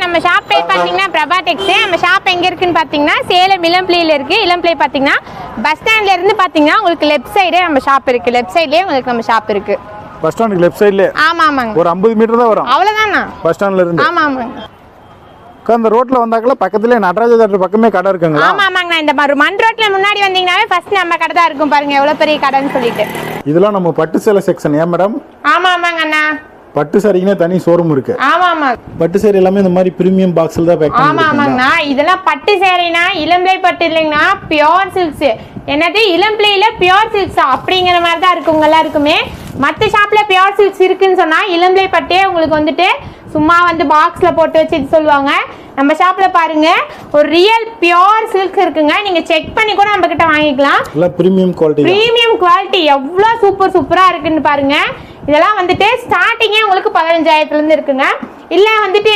நம்ம ஷாப் பேர் பார்த்தீங்கன்னா பிரபா டெக்ஸ். நம்ம ஷாப் எங்கே இருக்குன்னு பார்த்தீங்கன்னா சேலம் இளம்பிள்ளையில் இருக்குது. இளம்பிள்ளை பார்த்தீங்கன்னா பஸ் ஸ்டாண்ட்ல இருந்து பார்த்தீங்கன்னா உங்களுக்கு லெஃப்ட் சைடே நம்ம ஷாப் இருக்குது. லெஃப்ட் சைட்லேயே உங்களுக்கு நம்ம ஷாப் இருக்குது. பஸ் ஸ்டாண்டுக்கு லெஃப்ட் சைட்லேயே? ஆமாம் ஆமாங்க. ஒரு 50 மீட்டர் தான் வரும். அவ்வளோதாண்ணா பஸ் ஸ்டாண்ட்ல இருந்து? ஆமாம் ஆமாங்க. அந்த ரோட்ல வந்தாக்கல பக்கத்துலேயே நடராஜ தேட்டர் பக்கமே கடை இருக்குங்களா? ஆமாம் ஆமாங்கண்ணா. இந்த மாதிரி மண் ரோட்ல முன்னாடி வந்தீங்கன்னாவே ஃபர்ஸ்ட் நம்ம கடை தான் இருக்கும். பாருங்க எவ்வளோ பெரிய கடைன்னு சொல்லிட்டு. இதெல்லாம் நம்ம பட்டு சேலை செக்ஷன். ஏன் மேடம்? ஆமாம் ஆமாங்க அண்ணா. பட்டு சாரிக்குனே தனி ஷோரூம் இருக்கு. ஆமா ஆமா. பட்டு சாரி எல்லாமே இந்த மாதிரி பிரீமியம் பாக்ஸ்ல தான் பேக் ஆமா ஆமாங்கண்ணா. இதெல்லாம் பட்டு சாரினா இளம்பிள்ளை பட்டு இல்லைங்கண்ணா, பியோர் சில்க்ஸ். என்னது இளம்பிள்ளையில பியோர் சில்க்ஸ் அப்படிங்கிற மாதிரி தான் இருக்குங்க எல்லாருக்குமே. மற்ற ஷாப்ல பியோர் சில்க்ஸ் இருக்குன்னு சொன்னா இளம்பிள்ளை பட்டே உங்களுக்கு வந்துட்டு சும்மா வந்து பாக்ஸ்ல போட்டு வச்சு சொல்லுவாங்க. நம்ம ஷாப்ல பாருங்க ஒரு ரியல் பியோர் சில்க் இருக்குங்க. நீங்க செக் பண்ணி கூட நம்ம கிட்ட வாங்கிக்கலாம். எல்லாம் பிரீமியம் குவாலிட்டி. பிரீமியம் குவாலிட்டி எவ்வளவு சூப்பரா இருக்குன்னு பாருங்க. இதெல்லாம் வந்துட்டு ஸ்டார்டிங்கே உங்களுக்கு 15,000 இருந்து இருக்குங்க. இல்ல வந்துட்டு